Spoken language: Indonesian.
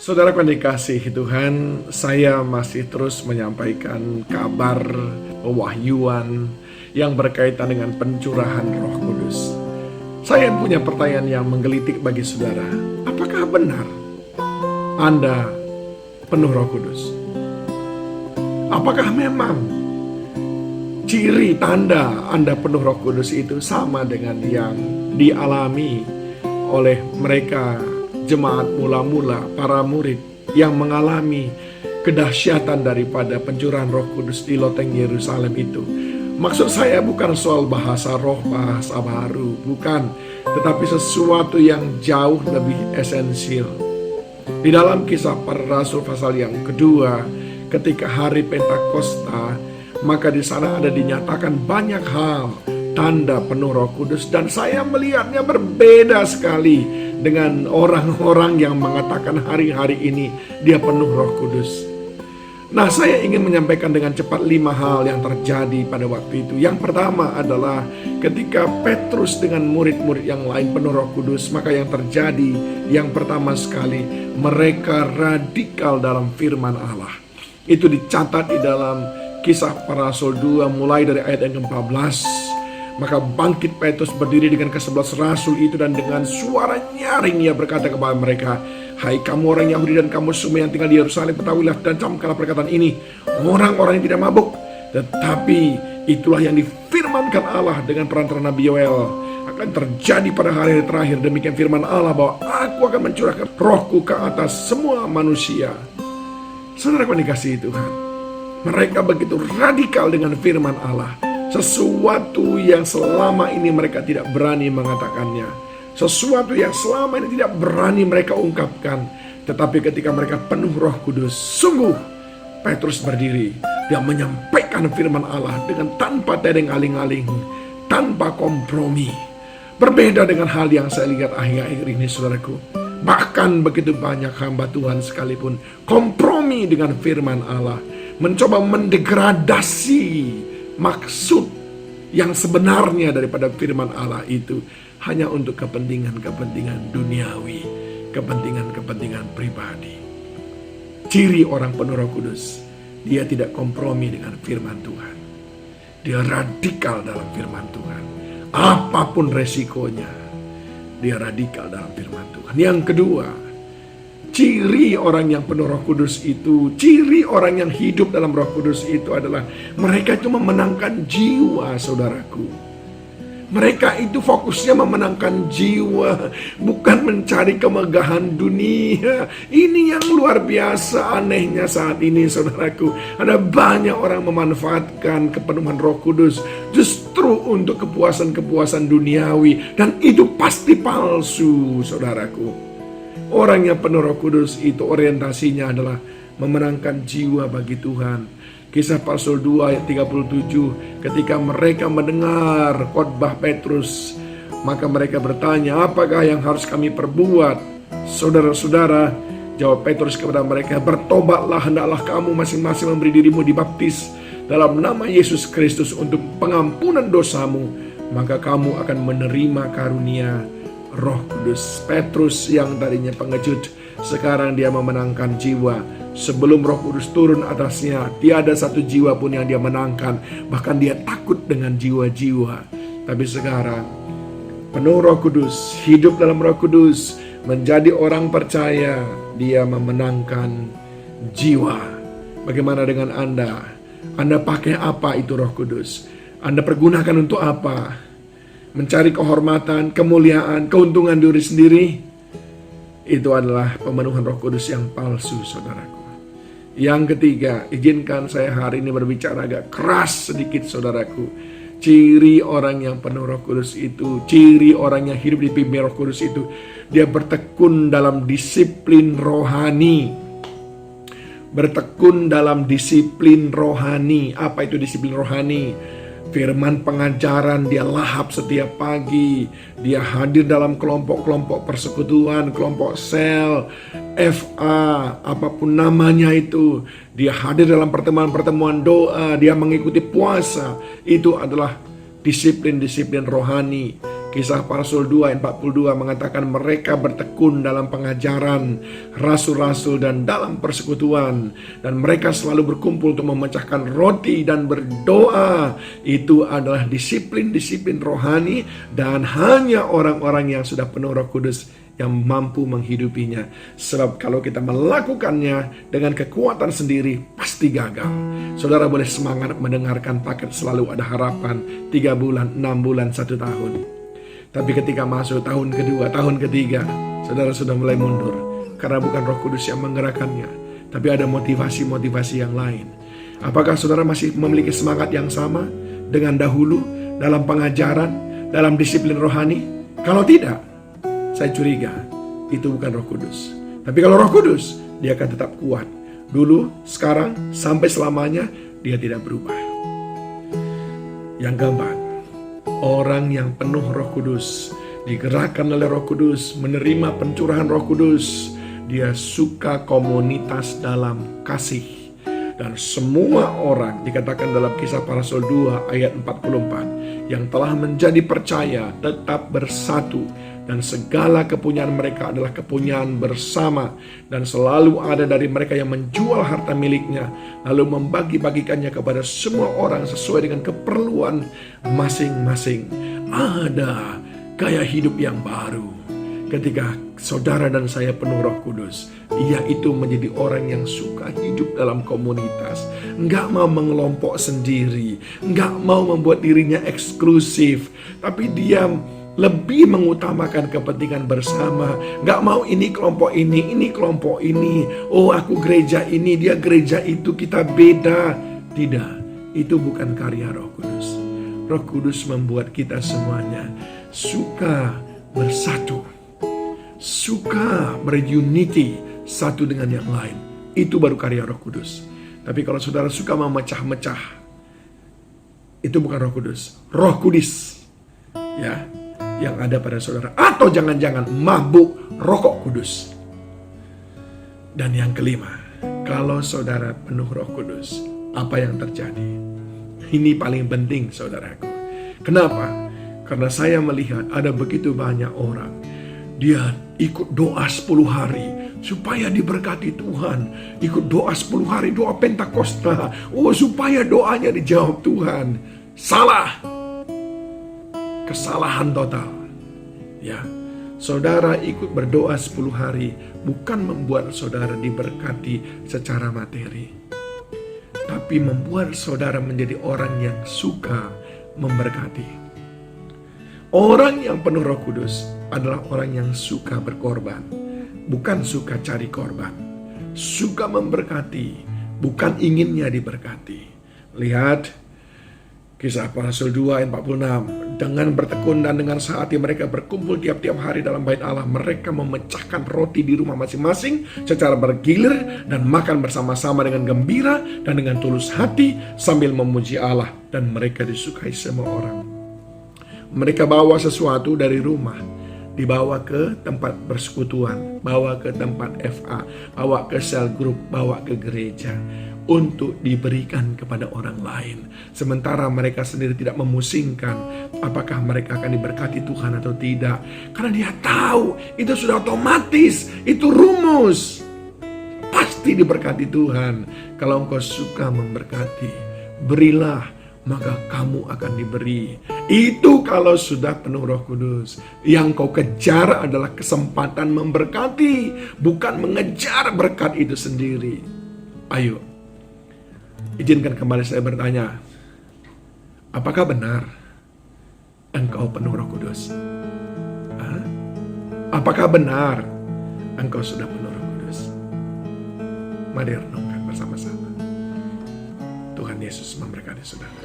Saudaraku yang dikasihi Tuhan, saya masih terus menyampaikan kabar pewahyuan yang berkaitan dengan pencurahan Roh Kudus. Saya punya pertanyaan yang menggelitik bagi saudara. Apakah benar Anda penuh Roh Kudus? Apakah memang ciri tanda Anda penuh Roh Kudus itu sama dengan yang dialami oleh mereka jemaat mula-mula, para murid yang mengalami kedahsyatan daripada pencurahan Roh Kudus di loteng Yerusalem itu? Maksud saya bukan soal bahasa roh, bahasa baru, bukan, tetapi sesuatu yang jauh lebih esensial. Di dalam Kisah Para Rasul pasal yang kedua, ketika hari Pentakosta, maka di sana ada dinyatakan banyak hal tanda penuh Roh Kudus, dan saya melihatnya berbeda sekali dengan orang-orang yang mengatakan hari-hari ini dia penuh Roh Kudus. Nah, saya ingin menyampaikan dengan cepat 5 hal yang terjadi pada waktu itu. Yang pertama adalah ketika Petrus dengan murid-murid yang lain penuh Roh Kudus, maka yang terjadi yang pertama sekali, mereka radikal dalam firman Allah. Itu dicatat di dalam Kisah Para Rasul 2 mulai dari ayat yang ke-14. Maka bangkit Petrus berdiri dengan ke-11 rasul itu, dan dengan suara nyaring ia berkata kepada mereka, "Hai kamu orang Yahudi dan kamu semua yang tinggal di Yerusalem, ketahuilah dan camkanlah perkataan ini. Orang-orang yang tidak mabuk, tetapi itulah yang difirmankan Allah dengan perantara Nabi Yoel akan terjadi pada hari terakhir. Demikian firman Allah bahwa aku akan mencurahkan rohku ke atas semua manusia." Saudara yang dikasihi Tuhan, mereka begitu radikal dengan firman Allah. Sesuatu yang selama ini mereka tidak berani mengatakannya, sesuatu yang selama ini tidak berani mereka ungkapkan. Tetapi ketika mereka penuh Roh Kudus, sungguh Petrus berdiri, dia menyampaikan firman Allah dengan tanpa tedeng aling-aling, tanpa kompromi. Berbeda dengan hal yang saya lihat akhir-akhir ini, saudaraku. Bahkan begitu banyak hamba Tuhan sekalipun kompromi dengan firman Allah, mencoba mendegradasi maksud yang sebenarnya daripada firman Allah itu hanya untuk kepentingan-kepentingan duniawi, kepentingan-kepentingan pribadi. Ciri orang penuh Roh Kudus, dia tidak kompromi dengan firman Tuhan. Dia radikal dalam firman Tuhan. Apapun resikonya, dia radikal dalam firman Tuhan. Yang kedua, ciri orang yang penuh Roh Kudus itu, ciri orang yang hidup dalam Roh Kudus itu adalah mereka itu memenangkan jiwa, saudaraku. Mereka itu fokusnya memenangkan jiwa, bukan mencari kemegahan dunia. Ini yang luar biasa anehnya saat ini, saudaraku. Ada banyak orang memanfaatkan kepenuhan Roh Kudus justru untuk kepuasan-kepuasan duniawi, dan itu pasti palsu, saudaraku. Orang yang penuh Roh Kudus itu orientasinya adalah memenangkan jiwa bagi Tuhan. Kisah Para Rasul 2 ayat 37, ketika mereka mendengar khotbah Petrus, maka mereka bertanya, "Apakah yang harus kami perbuat?" Saudara-saudara, jawab Petrus kepada mereka, "Bertobatlah, hendaklah kamu masing-masing memberi dirimu dibaptis dalam nama Yesus Kristus untuk pengampunan dosamu, maka kamu akan menerima karunia Roh Kudus." Petrus yang tadinya pengecut, sekarang dia memenangkan jiwa. Sebelum Roh Kudus turun atasnya, tiada satu jiwa pun yang dia menangkan. Bahkan dia takut dengan jiwa-jiwa. Tapi sekarang penuh Roh Kudus, hidup dalam Roh Kudus, menjadi orang percaya, dia memenangkan jiwa. Bagaimana dengan Anda? Anda pakai apa itu Roh Kudus? Anda pergunakan untuk apa? Mencari kehormatan, kemuliaan, keuntungan diri sendiri? Itu adalah pemenuhan Roh Kudus yang palsu, saudaraku. Yang ketiga, izinkan saya hari ini berbicara agak keras sedikit, saudaraku. Ciri orang yang penuh Roh Kudus itu, ciri orang yang hidup dipimpin Roh Kudus itu, dia bertekun dalam disiplin rohani. Bertekun dalam disiplin rohani. Apa itu disiplin rohani? Firman pengajaran dia lahap setiap pagi. Dia hadir dalam kelompok-kelompok persekutuan, kelompok sel, FA, apapun namanya itu. Dia hadir dalam pertemuan-pertemuan doa. Dia mengikuti puasa. Itu adalah disiplin-disiplin rohani. Kisah para Rasul 2 ayat 42 mengatakan mereka bertekun dalam pengajaran rasul-rasul dan dalam persekutuan. Dan mereka selalu berkumpul untuk memecahkan roti dan berdoa. Itu adalah disiplin-disiplin rohani dan hanya orang-orang yang sudah penuh Roh Kudus yang mampu menghidupinya. Sebab kalau kita melakukannya dengan kekuatan sendiri, pasti gagal. Saudara boleh semangat mendengarkan paket Selalu Ada Harapan 3 bulan, 6 bulan, 1 tahun. Tapi ketika masuk tahun kedua, tahun ketiga, saudara sudah mulai mundur. Karena bukan Roh Kudus yang menggerakkannya, tapi ada motivasi-motivasi yang lain. Apakah saudara masih memiliki semangat yang sama dengan dahulu dalam pengajaran, dalam disiplin rohani? Kalau tidak, saya curiga itu bukan Roh Kudus. Tapi kalau Roh Kudus, dia akan tetap kuat. Dulu, sekarang, sampai selamanya, dia tidak berubah. Yang keempat, orang yang penuh Roh Kudus, digerakkan oleh Roh Kudus, menerima pencurahan Roh Kudus, dia suka komunitas dalam kasih. Dan semua orang, dikatakan dalam Kisah para Rasul 2 ayat 44, yang telah menjadi percaya tetap bersatu. Dan segala kepunyaan mereka adalah kepunyaan bersama. Dan selalu ada dari mereka yang menjual harta miliknya, lalu membagi-bagikannya kepada semua orang sesuai dengan keperluan masing-masing. Ada gaya hidup yang baru ketika saudara dan saya penuh Roh Kudus, yaitu menjadi orang yang suka hidup dalam komunitas, nggak mau mengelompok sendiri, nggak mau membuat dirinya eksklusif, tapi dia lebih mengutamakan kepentingan bersama. Gak mau ini kelompok ini kelompok ini. Oh, aku gereja ini, dia gereja itu, kita beda. Tidak, itu bukan karya Roh Kudus. Roh Kudus membuat kita semuanya suka bersatu, suka berunity satu dengan yang lain. Itu baru karya Roh Kudus. Tapi kalau saudara suka memecah-mecah, itu bukan Roh Kudus. Roh Kudus, ya, yang ada pada saudara. Atau jangan-jangan mabuk rokok kudus. Dan yang kelima, kalau saudara penuh Roh Kudus, apa yang terjadi? Ini paling penting, saudaraku. Kenapa? Karena saya melihat ada begitu banyak orang, dia ikut doa 10 hari supaya diberkati Tuhan. Ikut doa 10 hari, doa Pentakosta, supaya doanya dijawab Tuhan. Salah. Kesalahan total. Ya, saudara ikut berdoa 10 hari bukan membuat saudara diberkati secara materi, tapi membuat saudara menjadi orang yang suka memberkati. Orang yang penuh Roh Kudus adalah orang yang suka berkorban, bukan suka cari korban. Suka memberkati, bukan inginnya diberkati. Lihat Kisah para Rasul 2 ayat 46. Dengan bertekun dan dengan sehati mereka berkumpul tiap-tiap hari dalam bait Allah. Mereka memecahkan roti di rumah masing-masing secara bergilir dan makan bersama-sama dengan gembira dan dengan tulus hati sambil memuji Allah. Dan mereka disukai semua orang. Mereka bawa sesuatu dari rumah, dibawa ke tempat persekutuan, bawa ke tempat FA, bawa ke sel grup, bawa ke gereja, untuk diberikan kepada orang lain. Sementara mereka sendiri tidak memusingkan apakah mereka akan diberkati Tuhan atau tidak. Karena dia tahu itu sudah otomatis, itu rumus. Pasti diberkati Tuhan. Kalau engkau suka memberkati, berilah, maka kamu akan diberi. Itu kalau sudah penuh Roh Kudus. Yang kau kejar adalah kesempatan memberkati, bukan mengejar berkat itu sendiri. Ayo, izinkan kembali saya bertanya, apakah benar engkau penuh Roh Kudus? Apakah benar engkau sudah penuh Roh Kudus? Mari renungkan bersama-sama. Tuhan Yesus memberkati saudara.